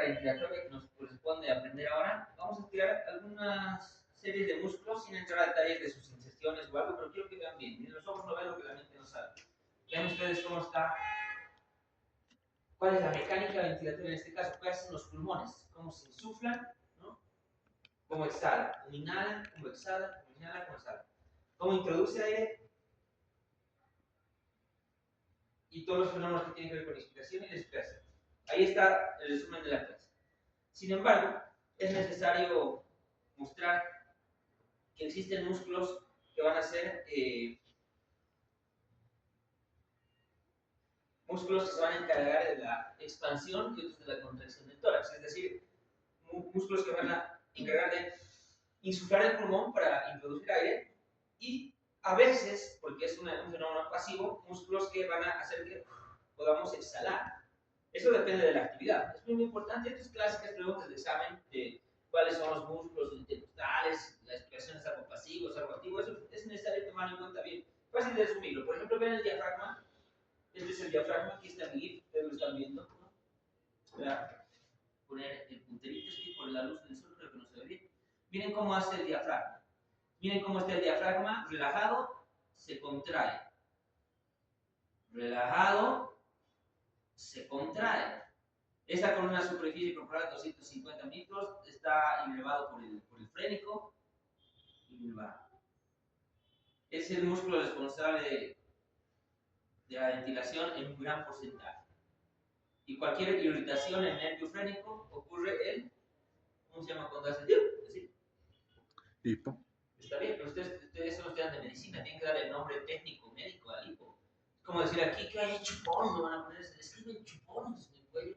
característica que nos corresponde aprender ahora, vamos a estudiar algunas series de músculos sin entrar a detalles de sus inserciones o algo, pero quiero que vean bien. Miren, los ojos no ven lo que la mente no sabe. Vean ustedes cómo está, cuál es la mecánica ventilatoria en este caso, qué hacen los pulmones, cómo se insuflan, ¿no? Cómo exhala, cómo inhala, cómo exhala, cómo inhala, cómo exhala. Cómo introduce aire y todos los fenómenos que tienen que ver con inspiración y respiración. Ahí está el resumen de la clase. Sin embargo, es necesario mostrar que existen músculos que van a ser músculos que se van a encargar de la expansión y otros de la contracción del tórax, es decir, músculos que van a encargar de insuflar el pulmón para introducir aire y a veces, porque es un fenómeno pasivo, músculos que van a hacer que podamos exhalar. Eso depende de la actividad. Es muy importante. Estas clásicas preguntas de examen de cuáles son los músculos intercostales, la expresión es algo pasivo, es algo activo, eso es necesario tomar en cuenta bien. Fácil de resumirlo. Por ejemplo, ven el diafragma. Este es el diafragma, aquí está mi GIF, ustedes lo están viendo, ¿no? Voy a poner el punterito, es que por la luz del sol creo que no se ve bien. Miren cómo hace el diafragma. Miren cómo está el diafragma, relajado, se contrae. Relajado, se contrae. Esta con una superficie corporal de 250 micros está inervado por el frénico. Inervado. Es el músculo responsable de la ventilación en un gran porcentaje. Y cualquier irritación en el nervio frénico ocurre en, ¿cómo se llama cuando hace? ¿Sí? Hipo. Está bien, pero ustedes son estudiantes de medicina, tienen que dar el nombre técnico médico al hipo. Es como decir aquí que hay chupón, no van a poner, se escriben chupones en el cuello.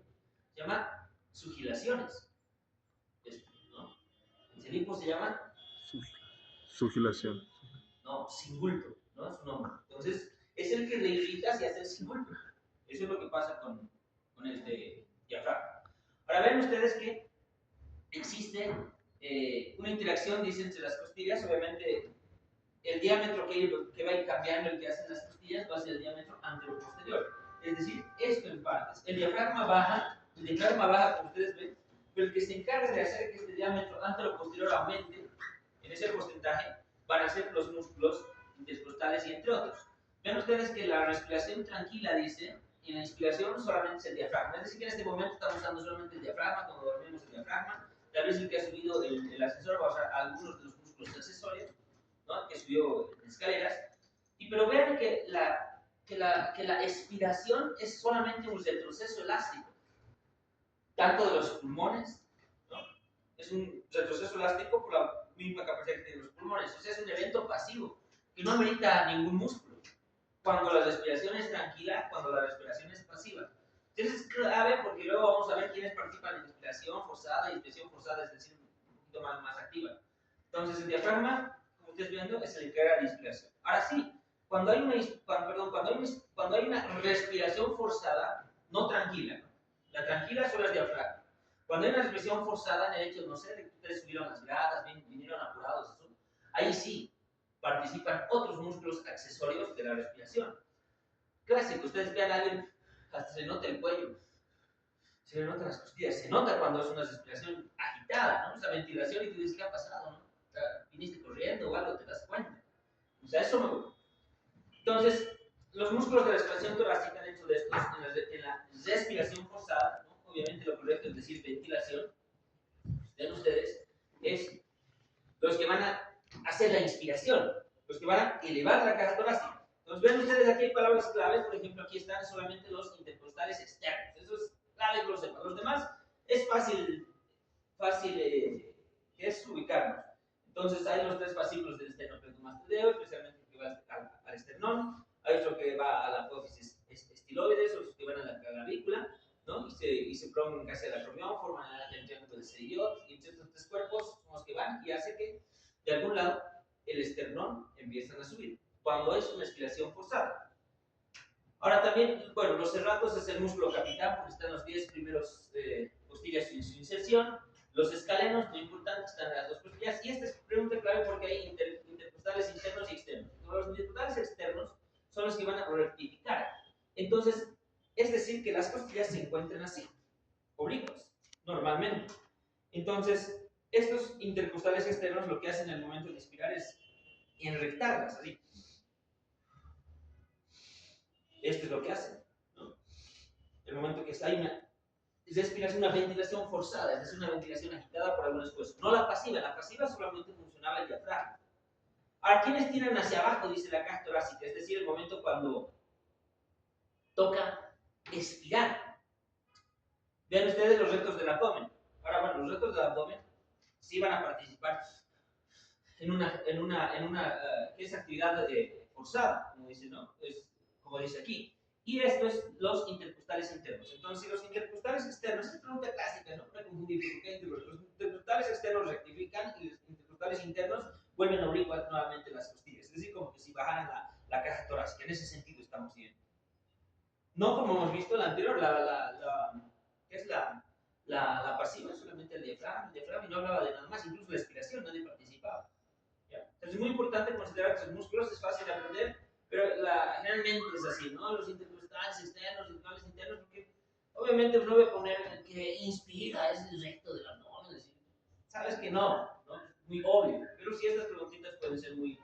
Se llama sugilaciones. ¿No? El hipo se llama Sugilación. No, singulto, ¿no? Es su nombre. Entonces, es el que le irrita si hace el singulto. Eso es lo que pasa con este diafragma. Ahora ven ustedes que existe una interacción, dicen, entre las costillas. Obviamente, el diámetro que va a ir cambiando, el que hacen las costillas, va a ser el diámetro anteroposterior. Es decir, esto en partes. El diafragma baja, como ustedes ven, pero el que se encarga de hacer que este diámetro anteroposterior aumente en ese porcentaje van a ser los músculos intercostales y entre otros. Ven ustedes que la respiración tranquila dice, y en la inspiración solamente es el diafragma. Es decir, que en este momento estamos usando solamente el diafragma, cuando dormimos el diafragma. Tal vez el que ha subido el ascensor va a usar algunos de los músculos accesorios, ¿no? Que subió en escaleras. Pero vean que la expiración es solamente un retroceso elástico, tanto de los pulmones, ¿no? Es un retroceso elástico por la misma capacidad que tienen los pulmones. O sea, es un evento pasivo, que no amerita ningún músculo. Cuando la respiración es tranquila, cuando la respiración es pasiva. Entonces es clave porque luego vamos a ver quiénes participan en inspiración forzada y expiración forzada, es decir, un poquito más activa. Entonces el diafragma, como ustedes viendo, es el que haga la inspiración. Ahora sí, cuando hay una respiración forzada, no tranquila, ¿no? La tranquila solo es diafragma. Cuando hay una respiración forzada, en el hecho, no sé, de que ustedes subieron las gradas, vinieron apurados, eso, ahí sí participan otros músculos accesorios de la respiración. Clásico, ustedes vean a alguien, hasta se nota el cuello, se le notan las costillas, se nota cuando es una respiración agitada, ¿no? Esa ventilación y tú dices, ¿qué ha pasado, no? O sea, viniste corriendo o algo, te das cuenta. O sea, eso no. Entonces, los músculos de respiración torácica dentro de estos, en la respiración forzada, ¿no? Obviamente lo correcto es decir ventilación, ven ustedes, es los que van a hacer la inspiración, los que van a elevar la caja torácica. Entonces, ven ustedes aquí hay palabras claves, por ejemplo, aquí están solamente los intercostales externos. Eso es clave que lo sepan. Los demás es fácil ¿qué es ubicarnos? Entonces, hay los tres fascículos del esternocleidomastoideo, especialmente el que va al esternón. Hay otro que va a la apófisis estiloides, otros que van a la clavícula, ¿no? Y se prolongan casi al acromión, forman el triángulo de Serillot, y entre estos tres cuerpos son los que van y hace que, de algún lado, el esternón empiezan a subir, cuando es una expiración forzada. Ahora también, bueno, los serratos es el músculo capitán, porque están los 10 primeros costillas en su inserción. Los escalenos, muy importante, están en las dos costillas. Y esta es pregunta clave porque hay intercostales internos y externos. Los intercostales externos son los que van a rectificar. Entonces, es decir, que las costillas se encuentran así, oblicuas. normalmente. Entonces, estos intercostales externos lo que hacen en el momento de inspirar es enrectarlas, así. Esto es lo que hacen, ¿no? El momento que hay una respiración, una ventilación forzada, es decir, una ventilación agitada por algún esfuerzo. No la pasiva solamente funcionaba el diafragma. Ahora, ¿quiénes tiran hacia abajo? Dice la caja torácica, es decir, el momento cuando toca expirar. Vean ustedes los retos del abdomen. Ahora, bueno, los retos del abdomen sí van a participar que es actividad forzada, como dice, ¿no? Es, como dice aquí. Y esto es los intercostales internos. Entonces, los intercostales externos, es pregunta clásica, no me confundir, los intercostales externos rectifican y los intercostales internos vuelven a oblicuar nuevamente las costillas. Es decir, como que si bajaran la caja torácica. En ese sentido estamos viendo. No como hemos visto la anterior, ¿qué es la pasiva? Solamente el diafragma, y no hablaba de nada más, incluso la expiración, nadie participaba. Entonces es muy importante considerar que los músculos es fácil de aprender, pero generalmente es así, ¿no? Los intercostales externos, intercostales internos, porque obviamente no voy a poner que inspira, es el recto del abdomen, es decir, sabes que no, ¿no? Es muy obvio, pero sí estas preguntitas pueden ser muy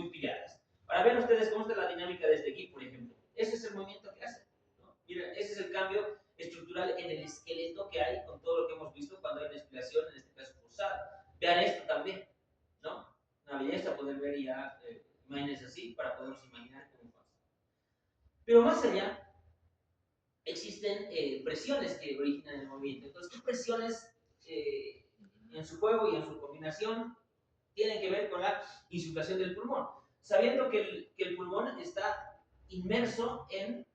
pilladas. Ahora ven ustedes cómo está la dinámica de este aquí, por ejemplo. Ese es el movimiento que hace, ¿no? Mira, ese es el cambio estructural en el esqueleto que hay con todo lo que hemos visto cuando hay una inspiración, en este caso forzada. Vean esto también, ¿no? Una belleza poder ver ya imágenes así para podernos imaginar cómo pasa. Pero más allá, existen presiones que originan el movimiento. Entonces, ¿qué presiones en su juego y en su combinación tienen que ver con la insuflación del pulmón? Sabiendo que el pulmón está inmerso en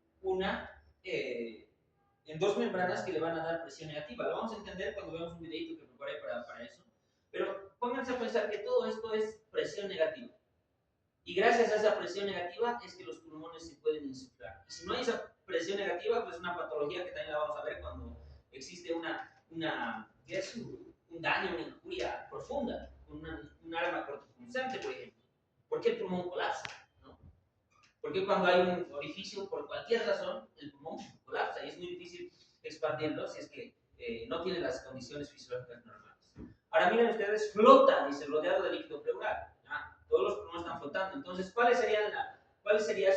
en dos membranas que le van a dar presión negativa. Lo vamos a entender cuando veamos un videito que preparé para eso. Pero pónganse a pensar que todo esto es presión negativa. Y gracias a esa presión negativa es que los pulmones se pueden insuflar. Y si no hay esa presión negativa, pues es una patología que también la vamos a ver cuando existe un daño, una injuria profunda, un arma cortopunzante, por ejemplo. ¿Por qué el pulmón colapsa? ¿No? Porque cuando hay un orificio, por cualquier razón, el pulmón colapsa y es muy difícil expandirlo si es que no tiene las condiciones fisiológicas normales. Ahora miren ustedes, flota, dice, rodeado de líquido pleural. Todos los pulmones están flotando. Entonces, ¿cuál sería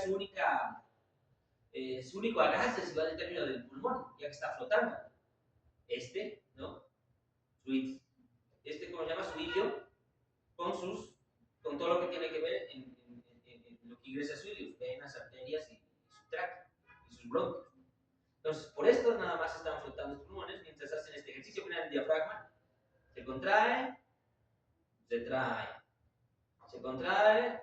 su único agarre, si va en términos del pulmón, ya que está flotando? ¿No? ¿Cómo se llama? Su ilio, con todo lo que tiene que ver en lo que ingresa a su ilio, venas, arterias y su tráquea, y sus bronquios. Entonces, por esto nada más están flotando los pulmones mientras hacen este ejercicio. Miren el diafragma, se contrae, se trae, se contrae,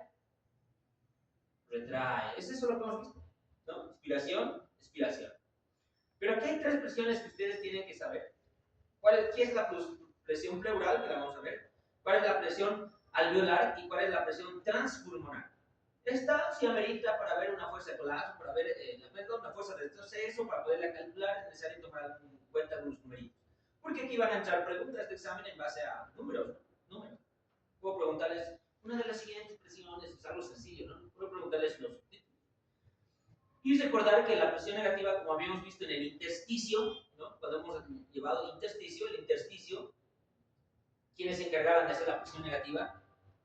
retrae. Es eso lo que hemos visto, ¿no? Inspiración, expiración. Pero aquí hay tres presiones que ustedes tienen que saber. ¿Qué es la presión pleural? Que la vamos a ver. ¿Cuál es la presión alveolar y cuál es la presión transpulmonar? Esta sí amerita para ver una fuerza de colapso, para ver una fuerza de retroceso, para poderla calcular, es necesario tomar en cuenta algunos numeritos. Porque aquí van a entrar preguntas de examen en base a números, ¿no? Números. Puedo preguntarles una de las siguientes presiones, es algo sencillo, ¿no? Puedo preguntarles los títulos. Y recordar que la presión negativa, como habíamos visto en el intersticio, ¿no? Cuando hemos llevado el intersticio, ¿quiénes se encargaban de hacer la presión negativa?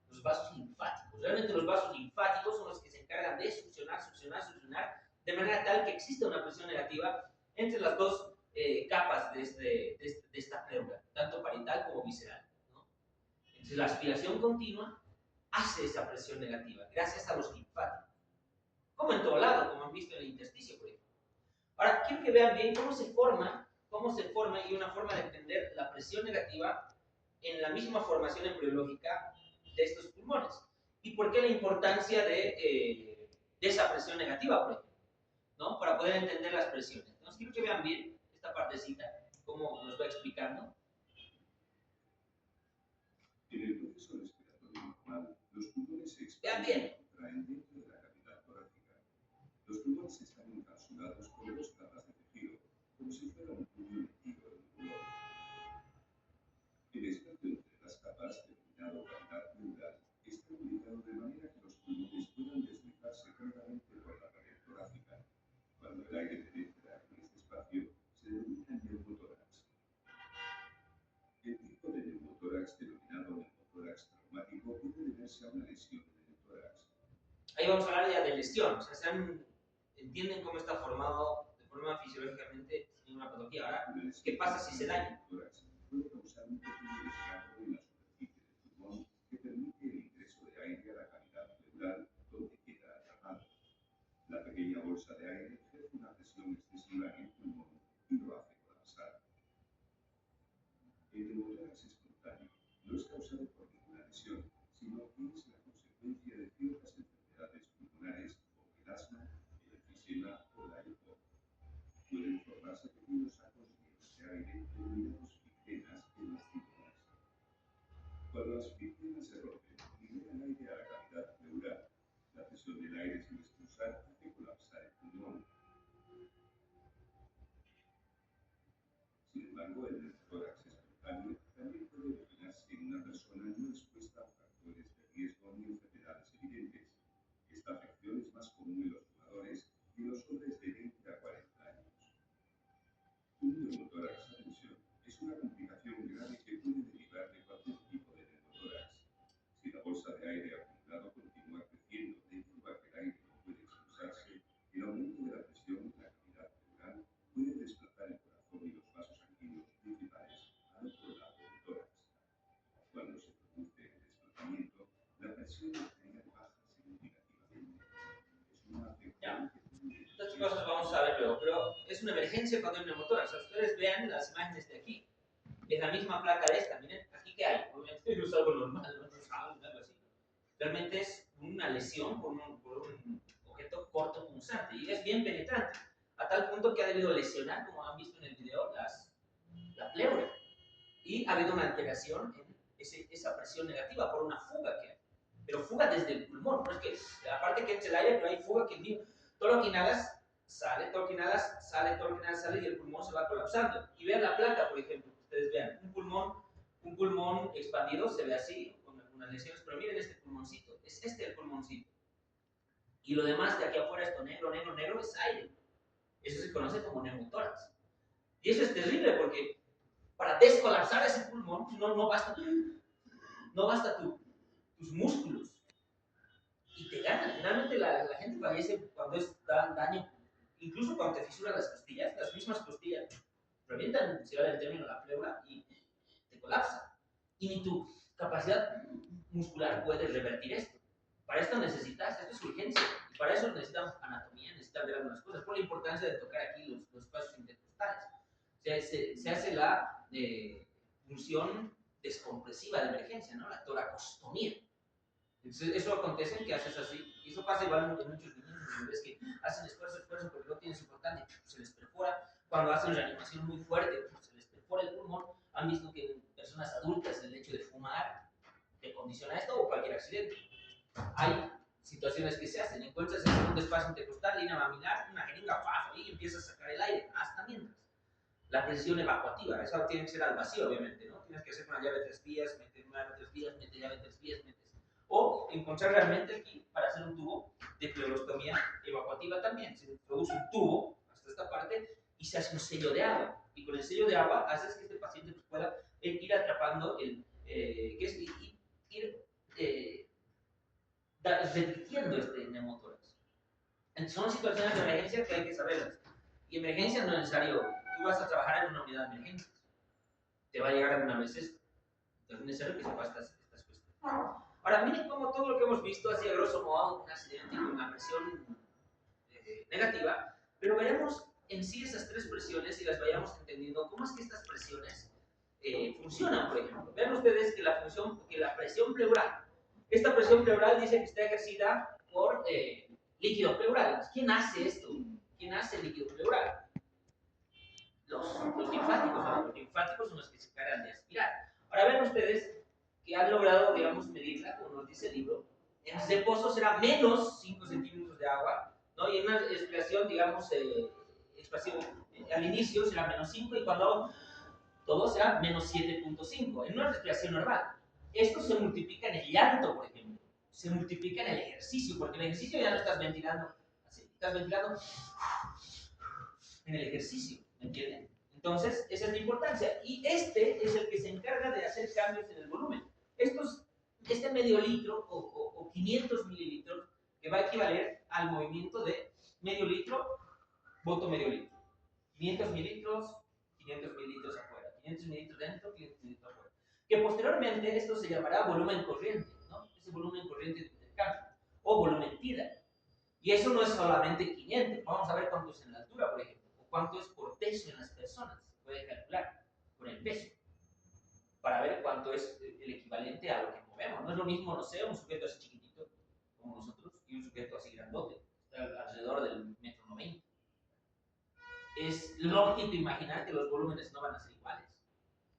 Los vasos linfáticos. Realmente los vasos linfáticos son los que se encargan de succionar, de manera tal que exista una presión negativa entre las dos capas de esta pleura, tanto parietal como visceral, ¿no? Entonces la aspiración continua hace esa presión negativa, gracias a los linfáticos. Como en todo lado, como han visto en el intersticio, por ejemplo. Ahora, quiero que vean bien cómo se forma y una forma de entender la presión negativa en la misma formación embriológica de estos pulmones. ¿Y por qué la importancia de esa presión negativa, por ejemplo? ¿No? Para poder entender las presiones. Entonces, quiero que vean bien esta partecita, cómo nos va explicando. En el proceso respiratorio normal, los pulmones se expanden y contraen dentro de la cavidad torácica. Los pulmones están encapsulados por dos capas de tejido, como si fuera un puño metido en un pulmón. El espacio entre las capas, denominado cavidad pleural, está ubicado de manera que los pulmones puedan deslizarse cómodamente por la pared torácica. Cuando el aire penetra en este espacio, se denomina neumotórax. deberse a una lesión en el tórax. Ahí vamos a hablar ya de lesión. O sea, entienden cómo está formado de forma fisiológicamente en una patología. Ahora, ¿qué pasa si se daña? El tórax puede causar un pequeño desgarro en la superficie del pulmón que permite el ingreso de aire a la cavidad pleural donde queda atrapado. La pequeña bolsa de aire ejerce una presión excesiva en el pulmón y lo hace colapsar. El neumotórax espontáneo no es causado por ninguna lesión, sino que es la consecuencia de ciertas enfermedades pulmonares como el asma, el enfisema o la EPOC. Pueden formarse pequeños sacos llenos de aire denominados fibrenas en los pulmones. Cuando las fibrenas se rompen, liberan aire a la cavidad pleural. La presión del aire sin expulsar hace colapsar el pulmón. Sin embargo, el neumotórax espontáneo también puede originarse en una persona no expuesta a factores de riesgo ni enfermedades evidentes. Esta afección es más común en los fumadores y en los hombres de 20 a 40 años. Un neumotórax a tensión es una complicación grave que puede derivar de cualquier tipo de neumotórax. Si la bolsa de aire acumulado continúa creciendo debido a que el aire no puede expulsarse, el aumento de la presión en la cavidad pleural puede desplazar el corazón y los vasos sanguíneos principales al otro lado del tórax. Cuando se produce el desplazamiento, la presión arterial baja significativamente. Es una afección que puede Estas cosas vamos a ver luego, pero es una emergencia cuando hay un neumotórax. O sea, ustedes vean las imágenes de aquí. Es la misma placa de esta. Miren, aquí que hay. Obviamente no es algo normal, no es algo así. Realmente es una lesión por un objeto cortopunzante y es bien penetrante, a tal punto que ha debido lesionar, como han visto en el video, la pleura. Y ha habido una alteración en esa presión negativa por una fuga que hay. Pero fuga desde el pulmón, no es que, aparte que entra el aire, pero hay fuga que viene. Todo lo que inhalas sale, todo lo que inhalas sale, todo lo que inhalas sale y el pulmón se va colapsando. Y vean la placa, por ejemplo, ustedes vean, un pulmón expandido se ve así, con algunas lesiones, pero miren este pulmoncito, es este el pulmoncito. Y lo demás de aquí afuera, esto negro, negro, negro, es aire. Eso se conoce como neumotórax. Y eso es terrible porque para descolapsar ese pulmón no basta tus músculos. Y te ganan. Finalmente la gente fallece cuando da daño, incluso cuando te fisuran las costillas, las mismas costillas revientan, si vale el término, la pleura y te colapsa. Y ni tu capacidad muscular puede revertir esto. Para esto esto es urgencia. Y para eso necesitamos anatomía, necesitamos ver algunas cosas. Por la importancia de tocar aquí los espacios intercostales. Se hace la función descompresiva de emergencia, ¿no? La toracostomía. Entonces, eso acontece que haces así. Y eso pasa igual en muchos niños, bebés que hacen esfuerzo porque no tienen soportante, se les perfora. Cuando hacen reanimación muy fuerte, se les perfora el pulmón. Han visto que en personas adultas el hecho de fumar te condiciona esto o cualquier accidente. Hay situaciones que se hacen. Encuentras en un espacio intercostal, línea mamilar, una jeringa, y empiezas a sacar el aire, hasta mientras. La presión evacuativa, eso tiene que ser al vacío, obviamente, ¿no? Tienes que hacer una llave 3 vías, meter una llave 3 vías, meter llave 3 vías, metes. O encontrar realmente aquí, para hacer un tubo de pleurostomía evacuativa también. Se introduce un tubo hasta esta parte y se hace un sello de agua. Y con el sello de agua haces que este paciente pues, pueda ir atrapando ir revirtiendo este neumotórax. Son situaciones de emergencia que hay que saberlas. Y emergencia no es necesario, tú vas a trabajar en una unidad de emergencias. Te va a llegar algunas veces, es necesario que sepas estas cuestiones. Ahora, miren cómo todo lo que hemos visto, así a grosso modo, un accidente con una presión negativa, pero veremos en sí esas tres presiones y las vayamos entendiendo cómo es que estas presiones funcionan, por ejemplo. Vean ustedes que la presión pleural, esta presión pleural dice que está ejercida por líquido pleural. ¿Quién hace esto? ¿Quién hace el líquido pleural? Los linfáticos, ¿no? Los linfáticos son los que se encargan de aspirar. Ahora ven ustedes que han logrado, digamos, medirla, como nos dice el libro. En reposo será menos 5 centímetros de agua, ¿no? Y en una expresión, digamos, al inicio será menos 5 y cuando todo será menos 7.5 en una respiración normal. Esto se multiplica en el llanto, por ejemplo. Se multiplica en el ejercicio, porque en el ejercicio ya no estás ventilando así, estás ventilando en el ejercicio, ¿me entienden? Entonces, esa es la importancia. Y este es el que se encarga de hacer cambios en el volumen. Estos este medio litro o 500 mililitros, que va a equivaler al movimiento de medio litro, voto medio litro. 500 mililitros, 500 mililitros afuera, 500 mililitros dentro, 500 mililitros afuera. Que posteriormente esto se llamará volumen corriente, ¿no? Ese volumen corriente de intercambio, o volumen TIDA. Y eso no es solamente 500, vamos a ver cuánto es en la altura, por ejemplo, o cuánto es por peso en las personas, se puede calcular con el peso, para ver cuánto es el equivalente a lo que movemos. No es lo mismo, no sé, un sujeto así chiquitito como nosotros y un sujeto así grandote, alrededor del 1,90 m. Es lógico imaginar que los volúmenes no van a ser iguales.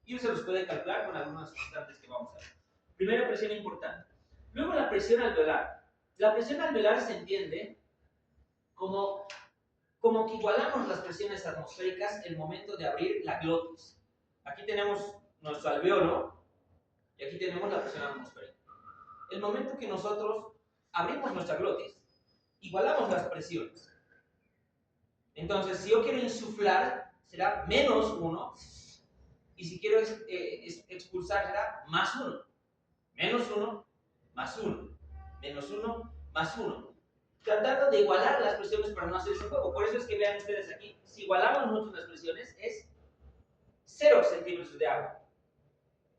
Y se los puede calcular con algunas constantes que vamos a ver. Primera presión importante. Luego la presión alveolar. La presión alveolar se entiende como que igualamos las presiones atmosféricas en el momento de abrir la glotis. Aquí tenemos nuestro alveolo y aquí tenemos la presión atmosférica. El momento que nosotros abrimos nuestra glotis, igualamos las presiones. Entonces, si yo quiero insuflar, será -1, y si quiero expulsar, será +1. -1, +1, -1, +1. Tratando de igualar las presiones para no hacer ese juego. Por eso es que vean ustedes aquí, si igualamos nosotros las presiones, es 0 centímetros de agua,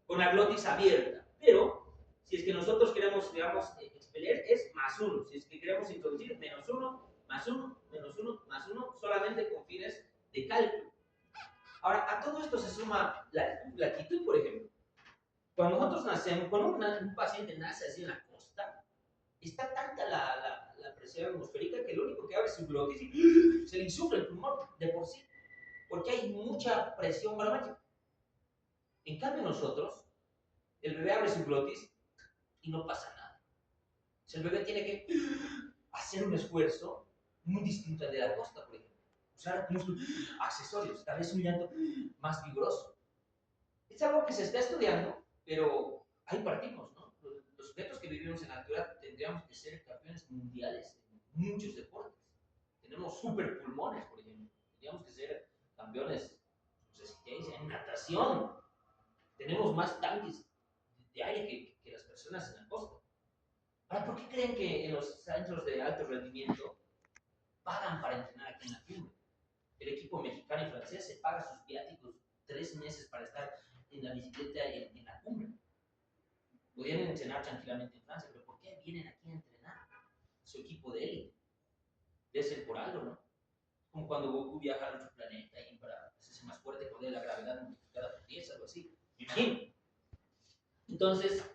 con la glotis abierta. Pero, si es que nosotros queremos, digamos, expeler, es +1. Si es que queremos introducir, -1, +1, -1, +1, solamente con fines de cálculo. Ahora, a todo esto se suma la latitud, por ejemplo. Cuando nosotros nacemos, cuando un paciente nace así en la costa, está tanta la presión atmosférica que lo único que abre es su glotis y se le insufla el pulmón de por sí, porque hay mucha presión barométrica. En cambio nosotros, el bebé abre su glotis y no pasa nada. O sea, el bebé tiene que hacer un esfuerzo muy distinto al de la costa, por ejemplo. Usar accesorios, tal vez un llanto más vigoroso. Es algo que se está estudiando, pero ahí partimos, ¿no? Los sujetos que vivimos en la altura tendríamos que ser campeones mundiales en muchos deportes. Tenemos super pulmones, por ejemplo. Tendríamos que ser campeones, no sé si te dicen, en natación. Tenemos más tanques de aire que las personas en la costa. Ahora, ¿por qué creen que en los centros de alto rendimiento pagan para entrenar aquí en la cumbre? El equipo mexicano y francés se paga sus viáticos 3 meses para estar en la bicicleta en la cumbre. Podrían entrenar tranquilamente en Francia, pero ¿por qué vienen aquí a entrenar? Su equipo de élite. Debe ser por algo, ¿no? Como cuando Goku viaja a otro planeta y para hacerse más fuerte con la gravedad multiplicada por 10, algo así. Me imagino. Entonces,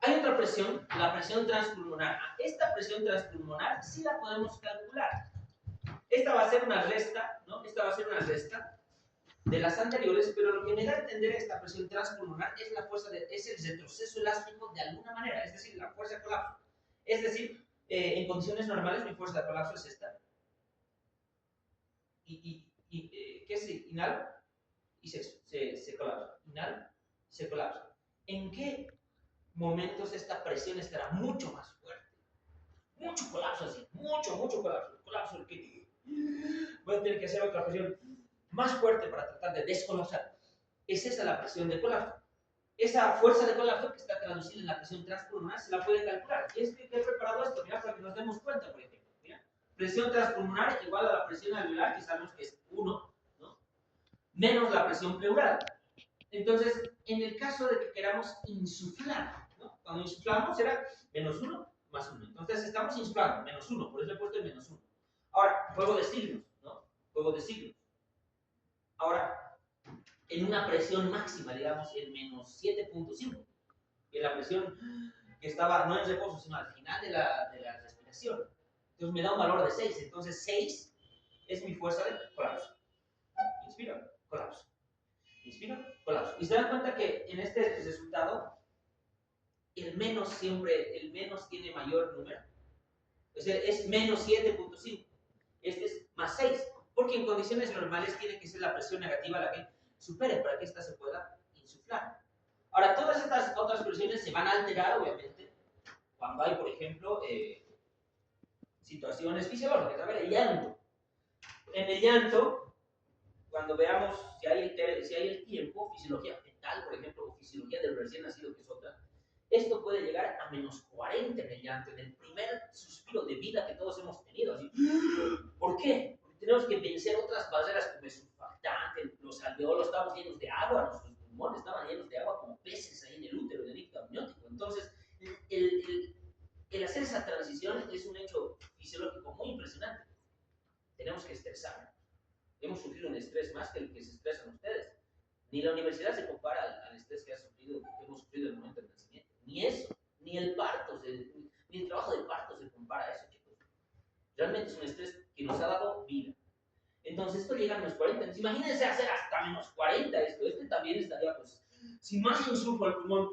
hay otra presión, la presión transpulmonar. Esta presión transpulmonar sí la podemos calcular. Esta va a ser una resta, ¿no? Esta va a ser una resta de las anteriores, pero lo que me da a entender esta presión transpulmonar es la fuerza es el retroceso elástico de alguna manera, es decir, la fuerza de colapso. Es decir, en condiciones normales mi fuerza de colapso es esta. ¿Qué es? Inhalo y se colapsa. Inhalo y se colapsa. ¿En qué momentos esta presión estará mucho más fuerte? Mucho colapso así, mucho colapso. Colapso que voy a tener que hacer otra presión más fuerte para tratar de descolapsar. Es esa la presión de colapso. Esa fuerza de colapso que está traducida en la presión transpulmonar se la puede calcular. Y es que he preparado esto, mira, para que nos demos cuenta, por ejemplo. Mira, presión transpulmonar igual a la presión alveolar, que sabemos que es 1, ¿no? Menos la presión pleural. Entonces, en el caso de que queramos insuflar, ¿no? Cuando insuflamos será -1, +1. Entonces, estamos insuflando, -1, por eso he puesto el -1. Ahora, juego de signos, ¿no? Juego de signos. Ahora, en una presión máxima, digamos, en -7.5, que es la presión que estaba no en reposo, sino al final de la respiración. Entonces me da un valor de 6. Entonces 6 es mi fuerza de colapso. Inspiro, colapso. Inspiro, colapso. Y se dan cuenta que en este resultado, el menos tiene mayor número. O sea, es -7.5. Este es +6. Porque en condiciones normales tiene que ser la presión negativa la que supere para que ésta se pueda insuflar. Ahora, todas estas otras presiones se van a alterar, obviamente, cuando hay, por ejemplo, situaciones fisiológicas. A ver, el llanto. En el llanto, cuando veamos si hay el tiempo, fisiología fetal, por ejemplo, o fisiología del recién nacido, que es otra, Esto puede llegar a -40 en el llanto, en el primer suspiro de vida que todos hemos tenido. Así. ¿Por qué? Porque tenemos que vencer otras barreras como el surfactante, los alveolos, estábamos llenos de agua, nuestros pulmones estaban llenos de agua como peces ahí en el útero, en el líquido amniótico. Entonces, el hacer esa transición es un hecho fisiológico muy impresionante. Tenemos que estresar. Hemos sufrido un estrés más que el que se estresan ustedes. Ni la universidad se compara al estrés que hemos sufrido en el momento del nacimiento. Ni eso, ni el parto, ni el trabajo de parto se compara a eso, chicos. Realmente es un estrés que nos ha dado vida. Entonces, esto llega a -40. Imagínense hacer hasta -40 esto. Este también estaría, pues, si más insulto al pulmón,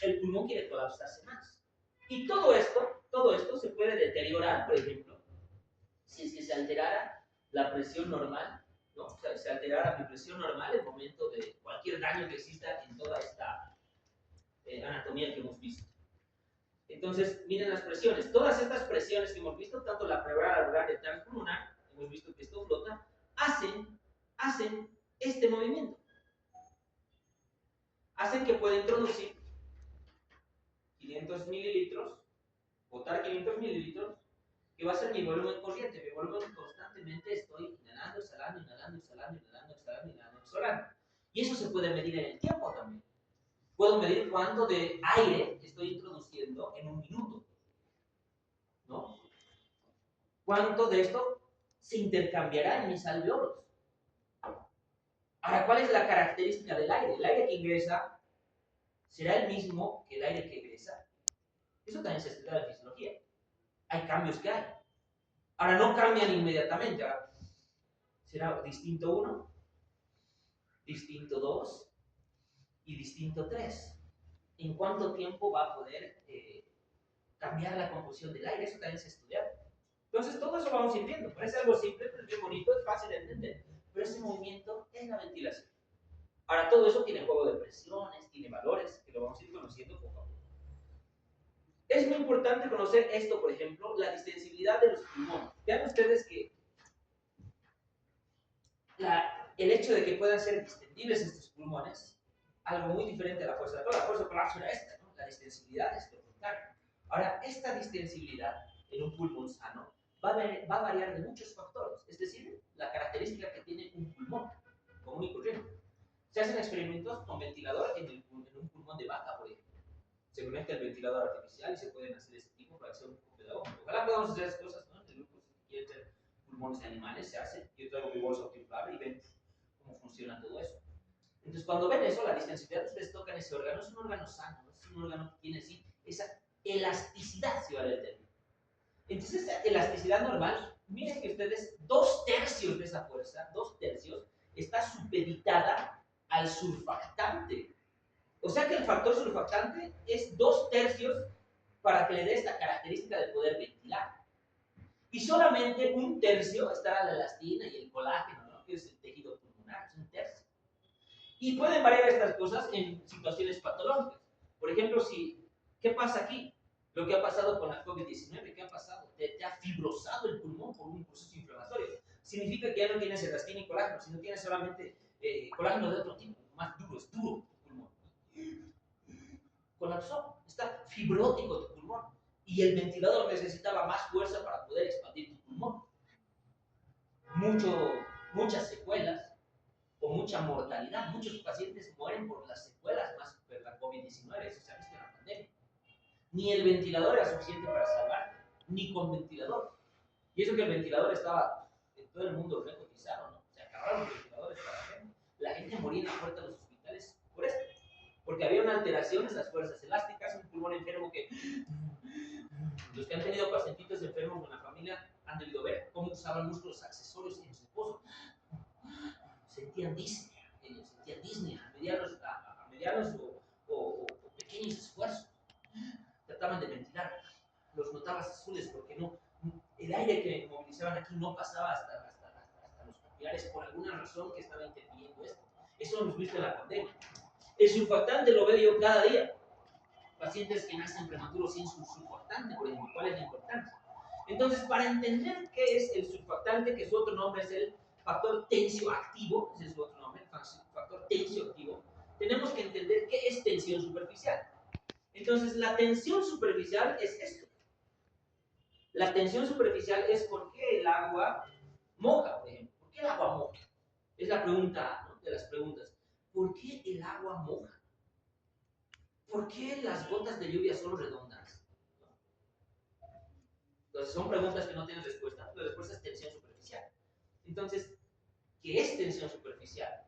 el pulmón quiere colapsarse más. Y todo esto se puede deteriorar, por ejemplo, si es que se alterara la presión normal, ¿no? O sea, se alterara mi presión normal en el momento de cualquier daño que exista en toda esta anatomía que hemos visto. Entonces, miren las presiones. Todas estas presiones que hemos visto, tanto la pleural, alveolar y transpulmonar, hemos visto que esto flota, hacen este movimiento. Hacen que pueda introducir 500 mililitros, botar 500 mililitros, que va a ser mi volumen corriente. Mi volumen constantemente estoy inhalando, exhalando, inhalando, exhalando, inhalando, exhalando, inhalando, exhalando. Y eso se puede medir en el tiempo también. Puedo medir cuánto de aire estoy introduciendo en un minuto, ¿no? ¿Cuánto de esto se intercambiará en mis alveolos? Ahora, ¿cuál es la característica del aire? El aire que ingresa será el mismo que el aire que egresa. Eso también se estudia en fisiología. Hay cambios que hay. Ahora, no cambian inmediatamente. Ahora, será distinto 1, distinto 2 y distinto 3. ¿En cuánto tiempo va a poder cambiar la composición del aire? Eso también se estudia. Entonces, todo eso vamos a ir viendo. Parece algo simple, pero es bien bonito, es fácil de entender. Pero ese movimiento es la ventilación. Ahora, todo eso tiene juego de presiones, tiene valores, que lo vamos a ir conociendo poco a poco. Es muy importante conocer esto, por ejemplo, la distensibilidad de los pulmones. Vean ustedes que el hecho de que puedan ser distendibles estos pulmones, algo muy diferente a la fuerza de colapso. La fuerza de colapso era esta, ¿no? La distensibilidad es lo contrario. Ahora, esta distensibilidad en un pulmón sano va a variar de muchos factores, es decir, la característica que tiene un pulmón común y corriente. Se hacen experimentos con ventilador en un pulmón de vaca, por ejemplo. Se conecta el ventilador artificial y se pueden hacer ese tipo para hacer un poco pedagógico. Ojalá podamos hacer esas cosas, ¿no? En el grupo, si quieren hacer pulmones de animales, se hace. Yo traigo mi bolsa optiflable y ven cómo funciona todo eso. Entonces, cuando ven eso, la distensibilidad, ustedes tocan ese órgano, es un órgano sano, ¿no? Es un órgano que tiene así esa elasticidad, si vale el término. Entonces, esa elasticidad normal, miren que ustedes, 2/3 de esa fuerza, 2/3, está supeditada al surfactante. O sea que el factor surfactante es 2/3 para que le dé esta característica de poder ventilar. Y solamente 1/3 estará la elastina y el colágeno, ¿no? Que es el tejido pulmonar, es 1/3. Y pueden variar estas cosas en situaciones patológicas. Por ejemplo, ¿qué pasa aquí? Lo que ha pasado con la COVID-19, ¿qué ha pasado? Te ha fibrosado el pulmón por un proceso inflamatorio. Significa que ya no tienes elastina y colágeno, sino tienes solamente colágeno de otro tipo, más duro, es duro tu pulmón. Colapsó, está fibrótico tu pulmón. Y el ventilador necesitaba más fuerza para poder expandir tu pulmón. Muchas secuelas o mucha mortalidad. Muchos pacientes mueren por las secuelas más de la COVID-19, eso se ha visto en la pandemia. Ni el ventilador era suficiente para salvarte, ni con ventilador. Y eso que el ventilador estaba en todo el mundo recotizado, ¿no? Se acabaron los ventiladores para gente. La gente moría en la puerta de los hospitales por esto. Porque había una alteración en las fuerzas elásticas, un pulmón enfermo que... Los que han tenido pacientitos enfermos con la familia han debido ver cómo usaban músculos accesorios en su reposo. Sentían disnea a medianos o pequeños esfuerzos. Trataban de ventilar, los notabas azules porque el aire que movilizaban aquí no pasaba hasta los capilares por alguna razón que estaba interfiriendo esto. Eso lo hemos visto en la pandemia. El surfactante lo veo yo cada día. Pacientes que nacen prematuros sin surfactante, por ejemplo, ¿cuál es la importancia? Entonces, para entender qué es el surfactante, que su otro nombre es el factor tensioactivo, ese es su otro nombre, factor tensioactivo, tenemos que entender qué es tensión superficial. Entonces, la tensión superficial es esto. La tensión superficial es por qué el agua moja, por ejemplo. ¿Por qué el agua moja? Es la pregunta, ¿no?, de las preguntas. ¿Por qué el agua moja? ¿Por qué las gotas de lluvia son redondas? Entonces, son preguntas que no tienen respuesta. La respuesta es tensión superficial. Entonces, ¿qué es tensión superficial?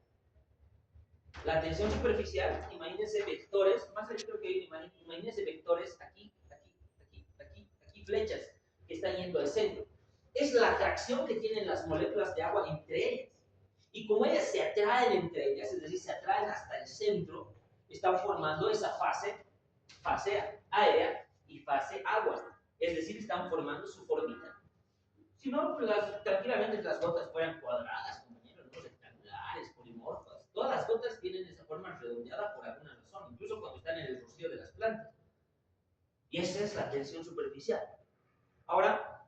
La tensión superficial, imagínense vectores, más allá creo que imagínense vectores aquí, flechas que están yendo al centro. Es la atracción que tienen las moléculas de agua entre ellas. Y como ellas se atraen entre ellas, es decir, se atraen hasta el centro, están formando esa fase aérea y fase agua. Es decir, están formando su formita. Si no, pues tranquilamente las gotas fueran cuadradas, compañeros, ¿no?, rectangulares, polimorfas. Todas las gotas tienen esa forma redondeada por alguna razón, incluso cuando están en el rocío de las plantas. Y esa es la tensión superficial. Ahora,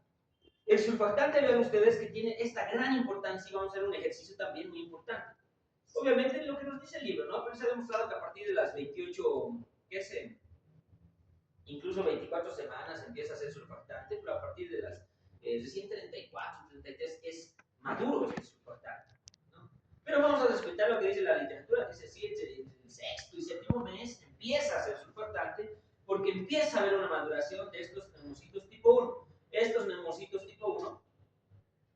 el surfactante, vean ustedes que tiene esta gran importancia, y vamos a hacer un ejercicio también muy importante. Obviamente, lo que nos dice el libro, ¿no? Pero se ha demostrado que a partir de las 28, ¿qué sé?, incluso 24 semanas empieza a ser surfactante, pero a partir de las recién 34, 33 es maduro el surfactante, ¿no? Pero vamos a respetar lo que dice la literatura, que dice, en el sexto y séptimo mes empieza a ser surfactante, porque empieza a haber una maduración de estos neumocitos tipo 1. Estos neumocitos tipo 1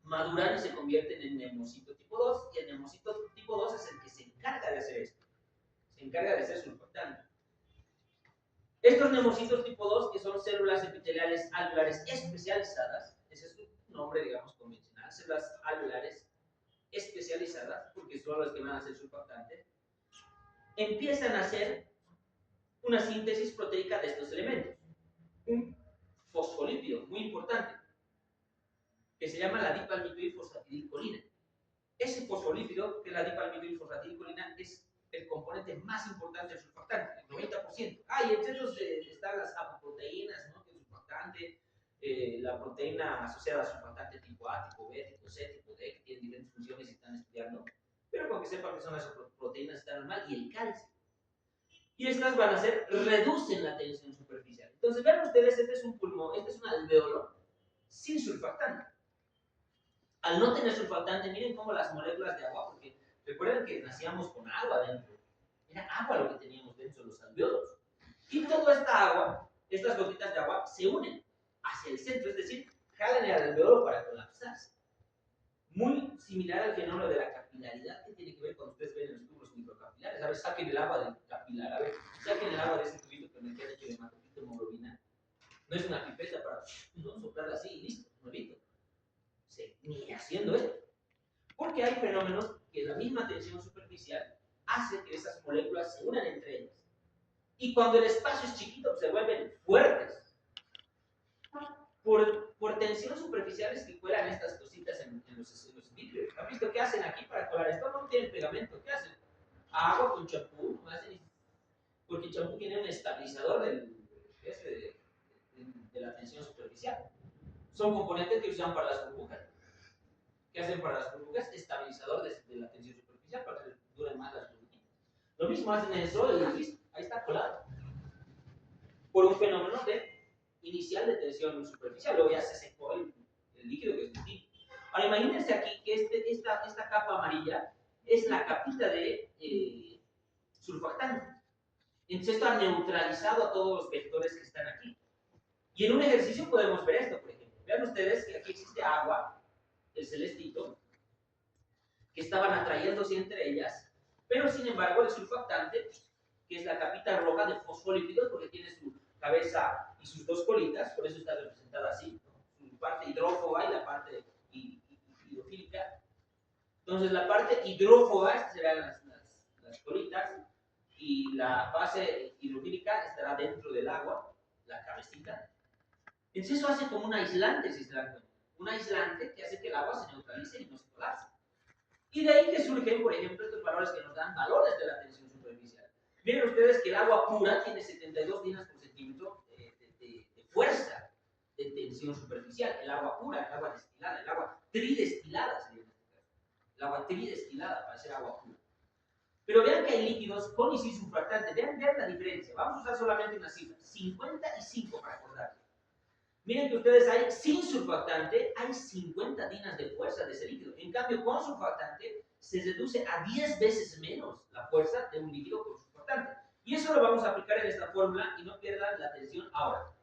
maduran y se convierten en neumocito tipo 2, y el neumocito tipo 2 es el que se encarga de hacer esto, se encarga de ser surfactante. Estos neumocitos tipo 2, que son células epiteliales alveolares especializadas, ese es su nombre, digamos, convencional, células alveolares especializadas, porque son las que van a ser surfactantes, empiezan a hacer una síntesis proteica de estos elementos. Un fosfolípido muy importante, que se llama la dipalmitoilfosfatidilcolina. Ese fosfolípido, que es la dipalmitoilfosfatidilcolina, es el componente más importante del surfactante, el 90%. Y entre ellos están las apoproteínas, ¿no?, que es surfactante, la proteína asociada a surfactante tipo A, tipo B, tipo C, tipo D, que tienen diferentes funciones y están estudiando, pero con que sepan que son las proteínas está normal, y el calcio. Y estas van a ser, reducen la tensión superficial. Entonces, vean ustedes, este es un pulmón, este es un alveolo sin surfactante. Al no tener surfactante, miren cómo las moléculas de agua, porque recuerden que nacíamos con agua dentro, era agua lo que teníamos dentro de los alveolos. Y toda esta agua, estas gotitas de agua, se unen hacia el centro, es decir, jalan el alveolo para colapsarse. Muy similar al fenómeno de la capilaridad que tiene que ver cuando ustedes ven en los tubos microcapilares. A ver, saquen el agua del capilar, a ver, saquen el agua de ese tubito que me queda hecho de hematocrit hemoglobina. No es una pipeta para no soplarla así y listo, nuevito. Ni haciendo esto. Porque hay fenómenos que la misma tensión superficial hace que esas moléculas se unan entre ellas. Y cuando el espacio es chiquito, se vuelven fuertes. Por tensión superficial es que cuelan estas cositas en los vidrios. ¿Han visto qué hacen aquí para colar esto? No tienen pegamento. ¿Qué hacen? Agua con champú. Porque el champú tiene un estabilizador de la tensión superficial. Son componentes que usan para las burbujas. ¿Qué hacen para las burbujas? Estabilizador de la tensión superficial para que duren más las burbujitas. Lo mismo hacen en el sol y listo, ahí está colado. Por un fenómeno inicial de tensión superficial, luego ya se secó el líquido que es distinto. Ahora imagínense aquí que esta capa amarilla es la capita de surfactante. Entonces esto ha neutralizado a todos los vectores que están aquí. Y en un ejercicio podemos ver esto, por ejemplo. Vean ustedes que aquí existe agua, el celestito, que estaban atrayéndose entre ellas, pero sin embargo el surfactante, que es la capita roja de fosfolípidos, porque tiene su cabeza y sus dos colitas, por eso está representada así, ¿no?, su parte hidrófoba y la parte hidrofílica. Entonces la parte hidrófoba, estas serán las colitas, y la fase hidrofílica estará dentro del agua, la cabecita. Entonces eso hace como un aislante, si se dan cuenta, un aislante que hace que el agua se neutralice y no se colapse. Y de ahí que surgen, por ejemplo, estos valores que nos dan valores de la tensión superficial. Miren ustedes que el agua pura tiene 72 dienas por centímetro de fuerza de tensión superficial. El agua pura, el agua destilada, el agua tridestilada sería en este caso. El agua tridestilada para ser agua pura. Pero vean que hay líquidos con y sin surfactante. Vean la diferencia. Vamos a usar solamente una cifra. 55 para acordar. Miren que ustedes hay sin surfactante, hay 50 dinas de fuerza de ese líquido. En cambio, con surfactante se reduce a 10 veces menos la fuerza de un líquido con surfactante. Y eso lo vamos a aplicar en esta fórmula y no pierdan la atención ahora.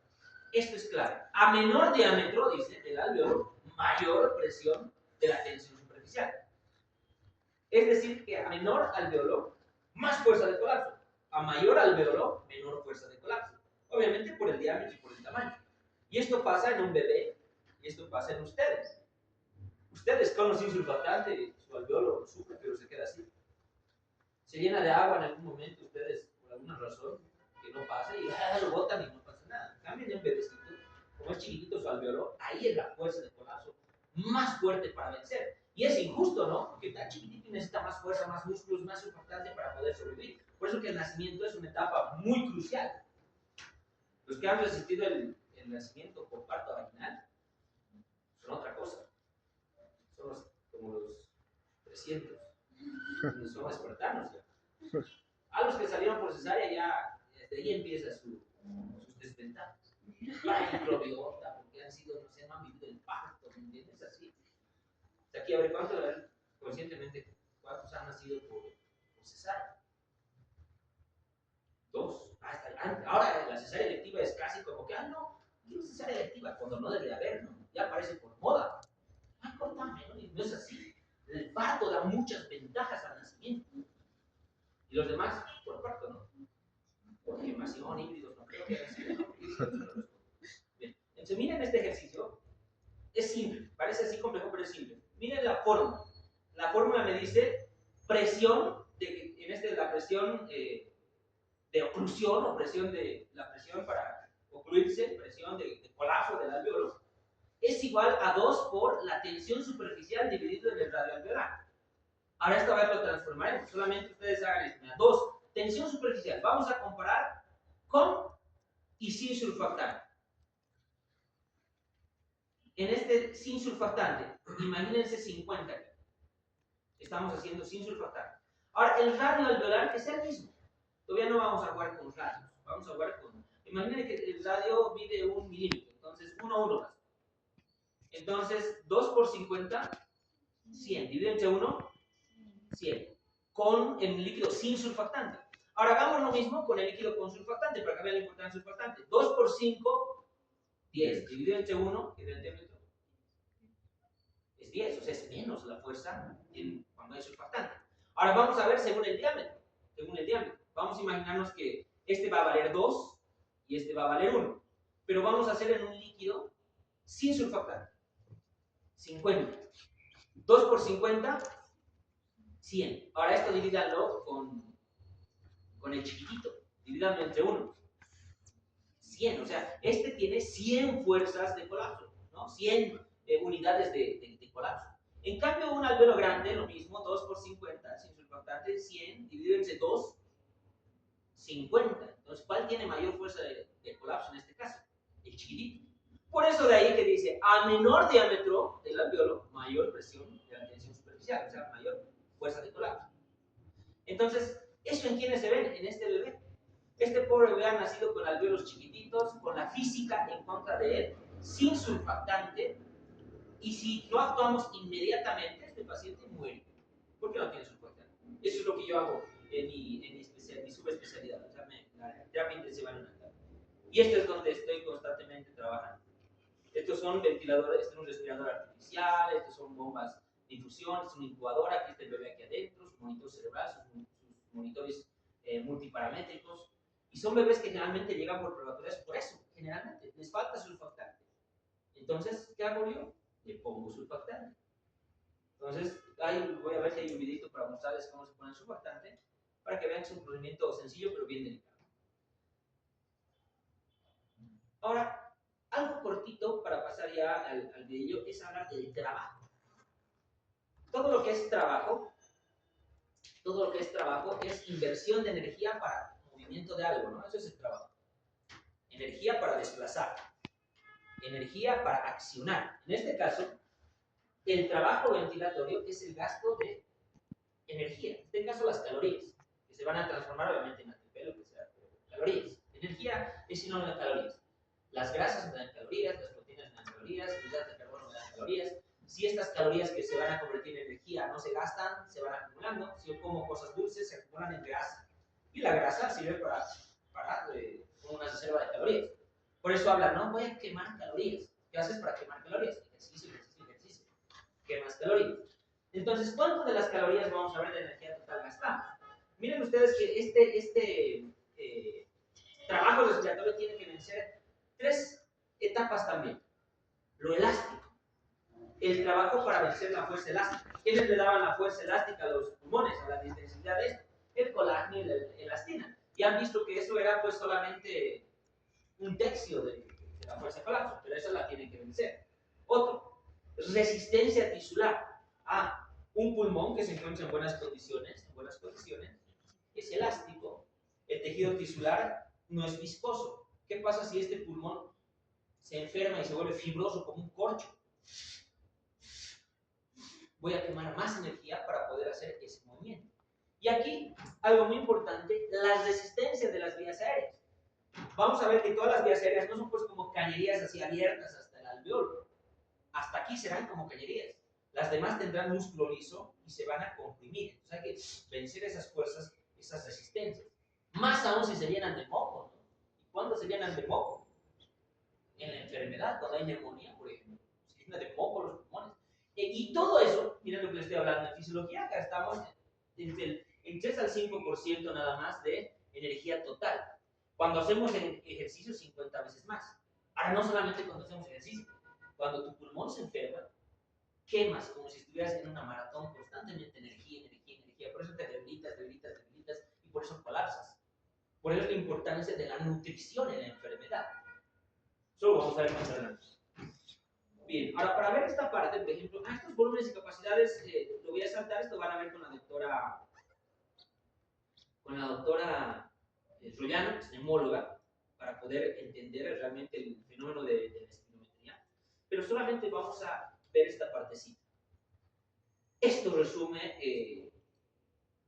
Esto es clave. A menor diámetro, dice el alveolo, mayor presión de la tensión superficial. Es decir, que a menor alveolo, más fuerza de colapso. A mayor alveolo, menor fuerza de colapso. Obviamente por el diámetro y por el tamaño. Y esto pasa en un bebé, y esto pasa en ustedes. Ustedes con o sin surfactante, su alveolo sufre, pero se queda así. Se llena de agua en algún momento, ustedes, por alguna razón, que no pasa, y lo botan y no pasa nada. Cambien un bebecito, como es chiquitito su alveolo, ahí es la fuerza de colapso más fuerte para vencer. Y es injusto, ¿no? Porque tan chiquitito y necesita más fuerza, más músculos, más surfactante para poder sobrevivir. Por eso que el nacimiento es una etapa muy crucial. Los que han resistido el nacimiento por parto vaginal son otra cosa. Son como los 300. Son espartanos ya. A los que salieron por cesárea ya, desde ahí empieza sus desventajas. Para el microbiota, porque han sido, no sé, no han vivido el parto, ¿me entiendes? Así. O sea, aquí a ver conscientemente, ¿cuántos han nacido por cesárea? 2. Ahora la cesárea electiva es casi como que, no, quiero cesárea electiva, cuando no debe haber, ¿no? Ya parece por moda. Cortame, ¿no? Y no es así. El parto da muchas ventajas al nacimiento. Y los demás, por parto, ¿no? Por gemación, híbridos, no creo que haya sido, ¿no? Bien. Entonces, miren este ejercicio. Es simple, parece así complejo, pero es simple. Miren la fórmula. La fórmula me dice presión, la presión de oclusión o la presión para ocluirse, presión de colapso del alveolo, es igual a 2 por la tensión superficial dividido en el radio alveolar. Ahora esta vez lo transformaremos, solamente ustedes hagan esto. 2, tensión superficial. Vamos a comparar con y sin surfactante. En este sin surfactante, imagínense 50 aquí. Estamos haciendo sin surfactante. Ahora, el radio alveolar es el mismo. Todavía no vamos a jugar con radios. Vamos a jugar con... Imaginen que el radio mide 1 milímetro. Entonces, 1 más. Entonces, 2 por 50, 100. Divide entre 1, 100. Con el líquido sin surfactante. Ahora hagamos lo mismo con el líquido con surfactante, para que vean la importancia del surfactante. 2 por 5, 10. Dividido entre 1, que es el diámetro, es 10. O sea, es menos la fuerza cuando hay surfactante. Ahora vamos a ver según el diámetro. Vamos a imaginarnos que este va a valer 2 y este va a valer 1. Pero vamos a hacer en un líquido sin surfactante. 50. 2 por 50, 100. Ahora esto divídanlo con el chiquitito. Divídanlo entre 1. 100. O sea, este tiene 100 fuerzas de colapso, ¿no? 100 unidades de colapso. En cambio, un alveolo grande, lo mismo, 2 por 50, sin surfactante, 100, dividido entre 2, 50. Entonces, ¿cuál tiene mayor fuerza de colapso en este caso? El chiquitito. Por eso de ahí que dice, a menor diámetro del alveolo, mayor presión de la tensión superficial, o sea, mayor fuerza de colapso. Entonces, ¿eso en quiénes se ven? En este bebé. Este pobre bebé ha nacido con alveolos chiquititos, con la física en contra de él, sin surfactante, y si no actuamos inmediatamente, este paciente muere. ¿Por qué no tiene surfactante? Eso es lo que yo hago en mi subespecialidad, o sea, la terapia intensiva neonatal. Y esto es donde estoy constantemente trabajando. Estos son ventiladores, este es un respirador artificial, estos son bombas de infusión, es una incubadora, aquí está el bebé aquí adentro, su monitor cerebral, sus monitores multiparamétricos. Y son bebés que generalmente llegan por prematuras por eso, generalmente, les falta surfactante. Entonces, ¿qué hago yo? Le pongo surfactante. Entonces, voy a ver si hay un videito para mostrarles cómo se pone el surfactante, para que vean que es un procedimiento sencillo pero bien delicado. Ahora, algo cortito para pasar ya al video es hablar del trabajo. Todo lo que es trabajo es inversión de energía para movimiento de algo, ¿no? Eso es el trabajo. Energía para desplazar, energía para accionar. En este caso, el trabajo ventilatorio es el gasto de energía, en este caso las calorías. se van a transformar obviamente en ATP, lo que sea, calorías. Energía es sinónimo de calorías. Las grasas me dan calorías, las proteínas me dan calorías, los hidratos de carbono me dan calorías. Si estas calorías que se van a convertir en energía no se gastan, se van acumulando. Si yo como cosas dulces, se acumulan en grasa. Y la grasa sirve para como una reserva de calorías. Por eso hablan, no voy a quemar calorías. ¿Qué haces para quemar calorías? Ejercicio, ejercicio, ejercicio. Quemas calorías. Entonces, ¿cuánto de las calorías vamos a ver de energía total gastamos? Miren ustedes que este trabajo respiratorio tiene que vencer 3 etapas también. Lo elástico. El trabajo para vencer la fuerza elástica. ¿Quiénes le daban la fuerza elástica a los pulmones, a la intensidad de esto? El colágeno y la elastina. Y han visto que eso era pues solamente un tercio de la fuerza de colapso, pero esa la tienen que vencer. Otro, resistencia tisular. Un pulmón que se encuentra en buenas condiciones, es elástico. El tejido tisular no es viscoso. ¿Qué pasa si este pulmón se enferma y se vuelve fibroso como un corcho? Voy a quemar más energía para poder hacer ese movimiento. Y aquí, algo muy importante, las resistencias de las vías aéreas. Vamos a ver que todas las vías aéreas no son pues como cañerías así abiertas hasta el alveolo. Hasta aquí serán como cañerías. Las demás tendrán músculo liso y se van a comprimir. Entonces hay que vencer esas fuerzas, esas resistencias. Más aún si se llenan de moco, ¿no? ¿Y cuándo se llenan de moco? En la enfermedad, cuando hay neumonía, por ejemplo. Se llenan de moco los pulmones. Y todo eso, miren lo que les estoy hablando, en fisiología gastamos entre el 3 al 5% nada más de energía total. Cuando hacemos ejercicio, 50 veces más. Ahora, no solamente cuando hacemos ejercicio, cuando tu pulmón se enferma, quemas como si estuvieras en una maratón, constantemente energía, energía, energía. Por eso te debilitas, debilitas, debilitas y por eso colapsas. Por eso es la importancia de la nutrición en la enfermedad. Eso lo vamos a ver más adelante. Bien, ahora para ver esta parte, por ejemplo, estos volúmenes y capacidades, lo voy a saltar, esto van a ver con la doctora Troyano, que es neumóloga, para poder entender realmente el fenómeno de la espirometría. Pero solamente vamos a ver esta partecita. Esto resume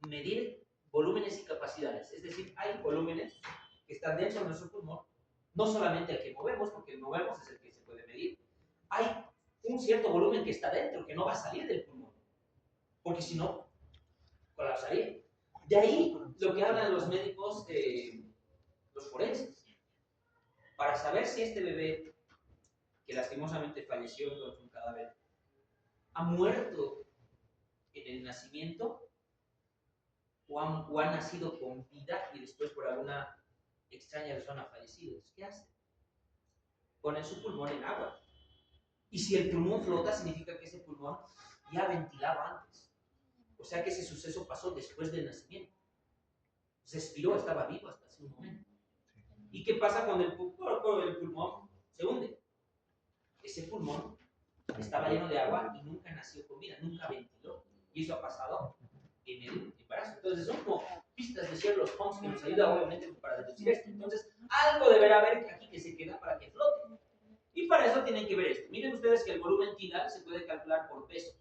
medir volúmenes y capacidades. Es decir, hay volúmenes que están dentro de nuestro pulmón, no solamente el que movemos, porque el movemos es el que se puede medir. Hay un cierto volumen que está dentro, que no va a salir del pulmón, porque si no, colapsaría. De ahí lo que hablan los médicos, los forenses, para saber si este bebé, que lastimosamente falleció con un cadáver, ha muerto en el nacimiento o ha nacido con vida y después por alguna extraña razón ha fallecido. ¿Qué hacen? Ponen su pulmón en agua. Y si el pulmón flota, significa que ese pulmón ya ventilaba antes. O sea que ese suceso pasó después del nacimiento. Se expiró, estaba vivo hasta hace un momento. ¿Y qué pasa cuando el pulmón se hunde? Ese pulmón estaba lleno de agua y nunca nació con vida, nunca ventiló. Y eso ha pasado en el embarazo. Entonces son como pistas de Sherlock Holmes que nos ayuda obviamente para deducir esto. Entonces algo deberá haber aquí que se queda para que flote. Y para eso tienen que ver esto. Miren ustedes que el volumen tidal se puede calcular por peso.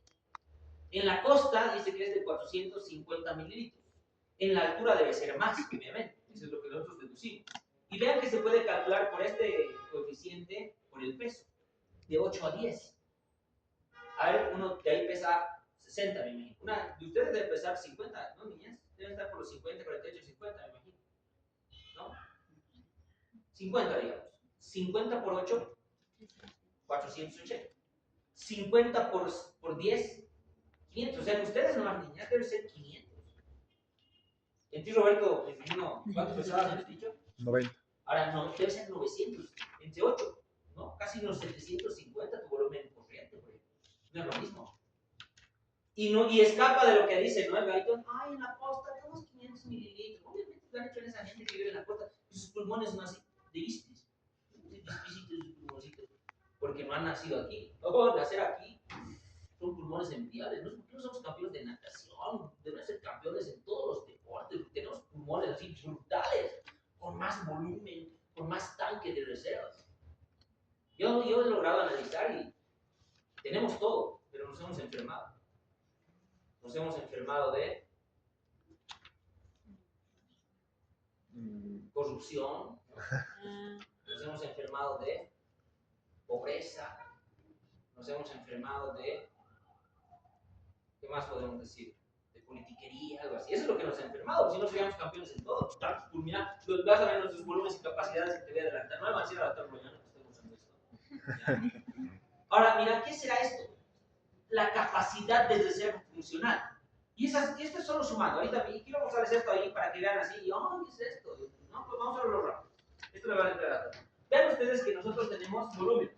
En la costa dice que es de 450 mililitros. En la altura debe ser más, obviamente. Eso es lo que nosotros deducimos. Y vean que se puede calcular por este coeficiente, por el peso, de 8 a 10. A ver, uno de ahí pesa 60, me imagino. Una de ustedes debe pesar 50, ¿no, niñas? Deben estar por los 50, 48, 50, me imagino. ¿No? 50, digamos. 50 por 8, 480. 50 por 10, 500. O sea, en ustedes no las niñas deben ser 500. En ti, Roberto, me imagino, ¿cuánto pesabas, has dicho? 90. Ahora no, debe ser 900, entre 8, ¿no? Casi unos 750 tu volumen corriente, por ejemplo. No es lo mismo. Y escapa de lo que dice, ¿no? El Guyton, ay, en la costa tenemos 500 mililitros. Obviamente lo han hecho en esa gente que vive en la costa. Sus pulmones son así, de ispis. Porque no han nacido aquí. O nacer aquí son pulmones enviables. ¿No? ¿Por qué no somos campeones de natación? Deben ser campeones en todos los deportes. Tenemos pulmones así brutales, con más volumen, con más tanque de reservas. Yo he logrado analizar y tenemos todo, pero nos hemos enfermado. Nos hemos enfermado de corrupción, nos hemos enfermado de pobreza, nos hemos enfermado de, ¿qué más podemos decir? De politiquería, algo así. Eso es lo que nos ha enfermado, si no seríamos campeones en todo. Mira, vas a ver nuestros volúmenes y capacidades que te voy a adelantar. No me van a decir adelantar mañana, que estoy usando esto. Ahora, mira, ¿qué será esto? La capacidad de reserva funcional. Y esto es solo sumando. Ahorita quiero mostrarles esto ahí para que vean así. Y, oh, ¿qué es esto? No, pues vamos a verlo rápido. Esto me va a entrar a todo. Vean ustedes que nosotros tenemos volúmenes.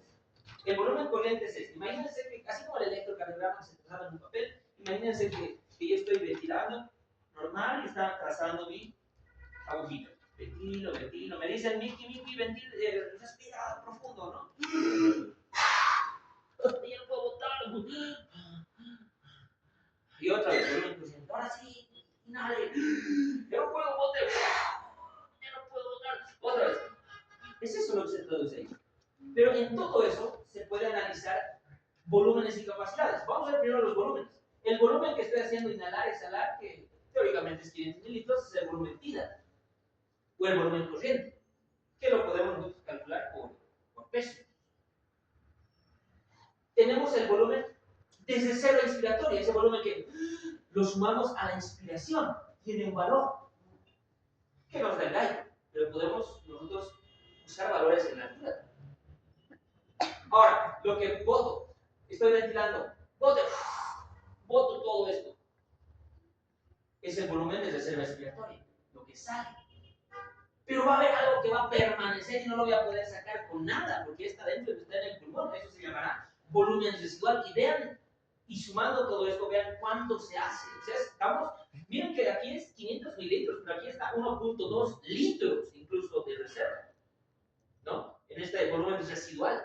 El volumen corriente es este. Imagínense que, así como el electrocardiograma se trazaba en un papel, imagínense que yo estoy ventilando normal y está trazando mi agujita. Ventilo. Me dicen, Miki, respira profundo, ¿no? Ya no puedo botar. Y otra vez, volumen creciente. Ahora sí, inhale. Ya no puedo botar. Ya no puedo botar. Otra vez. Es eso lo que se traduce ahí. Pero en todo eso se puede analizar volúmenes y capacidades. Vamos a ver primero los volúmenes. El volumen que estoy haciendo inhalar, exhalar, que teóricamente es 500 mililitros, es el volumen TIDA, o el volumen corriente, que lo podemos calcular por peso. Tenemos el volumen de reserva inspiratoria, ese volumen que lo sumamos a la inspiración, tiene un valor que nos da el aire, pero podemos nosotros usar valores en la altura. Ahora, lo que boto, estoy ventilando, boto todo esto, es el volumen de reserva respiratoria, lo que sale. Pero va a haber algo que va a permanecer y no lo voy a poder sacar con nada, porque está dentro, está en el pulmón, eso se llamará volumen residual. Y vean, y sumando todo esto, vean cuánto se hace. O sea, miren que aquí es 500 mililitros, pero aquí está 1.2 litros incluso de reserva, ¿no? En este volumen residual.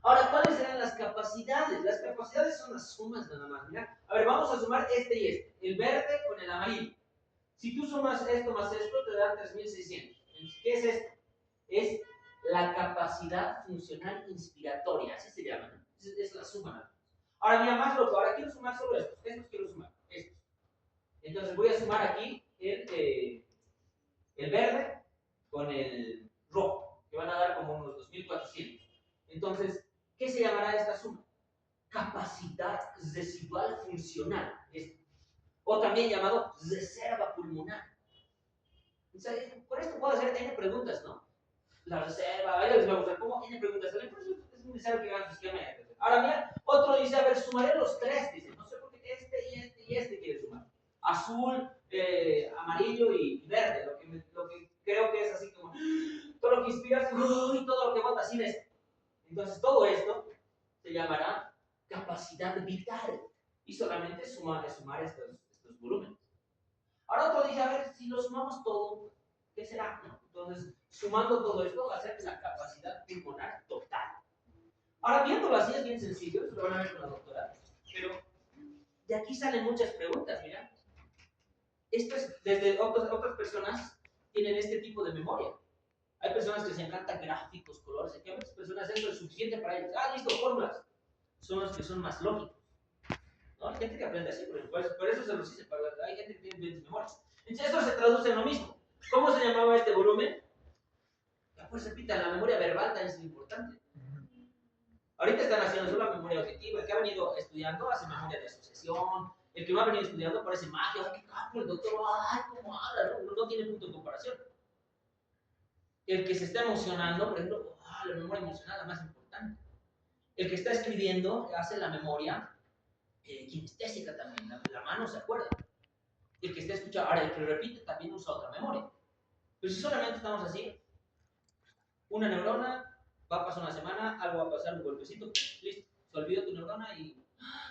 Ahora, ¿cuáles serán las capacidades? Las capacidades son las sumas nada más. Mira, a ver, vamos a sumar este y este. El verde con el amarillo. Si tú sumas esto más esto, te dan 3600. ¿Qué es esto? Es la capacidad funcional inspiratoria. Así se llama, ¿no? Es la suma. Ahora, mira, más loco. Ahora quiero sumar solo estos. Estos quiero sumar. Estos. Entonces voy a sumar aquí el verde con el rojo, que van a dar como unos 2400. Entonces, ¿qué se llamará esta suma? Capacidad residual funcional. O también llamado reserva pulmonar. O sea, por esto puedo hacer N preguntas, ¿no? La reserva, a les va a gustar, ¿cómo N preguntas? Por eso es necesario que hagan su esquema. Ahora, mira, otro dice, a ver, sumaré los tres, dice, no sé por qué este quiere sumar. Azul, amarillo y verde, lo que creo que es así como, todo lo que inspiras y todo lo que botas sin esto. Entonces, todo esto se llamará capacidad vital y solamente sumar estos volúmenes. Ahora otro dice, a ver, si lo sumamos todo, ¿qué será? ¿No? Entonces, sumando todo esto va a ser la capacidad pulmonar total. Ahora, viéndolo así es bien sencillo, eso lo van a ver con la doctora, pero de aquí salen muchas preguntas, mira. Esto es, desde otras personas tienen este tipo de memoria. Hay personas que se encantan gráficos, colores, que a muchas personas eso es suficiente para ellos. Ah, listo, fórmulas. Son los que son más lógicos. ¿No? Hay gente que aprende así, por eso se los hice. Hay gente que tiene bien memorias. Entonces, esto se traduce en lo mismo. ¿Cómo se llamaba este volumen? Pues repita, la memoria verbal también es importante. Ahorita están haciendo solo la memoria objetiva. El que ha venido estudiando hace memoria de asociación. El que no ha venido estudiando parece magia. ¡Ay, qué capo! El doctor, ¡ay, cómo habla! No tiene punto de comparación. El que se está emocionando, por ejemplo, la memoria emocional es la más importante. El que está escribiendo hace la memoria kinestésica también. La mano se acuerda. El que está escuchando, ahora el que repite también usa otra memoria. Pero si solamente estamos así, una neurona, va a pasar una semana, algo va a pasar, un golpecito, listo, se olvidó tu neurona y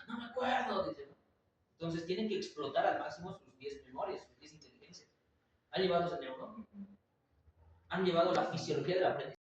no me acuerdo, dice. Entonces tienen que explotar al máximo sus 10 memorias, sus 10 inteligencias. ¿Han llevado ese neurón? ¿Han llevado la fisiología del aprendizaje?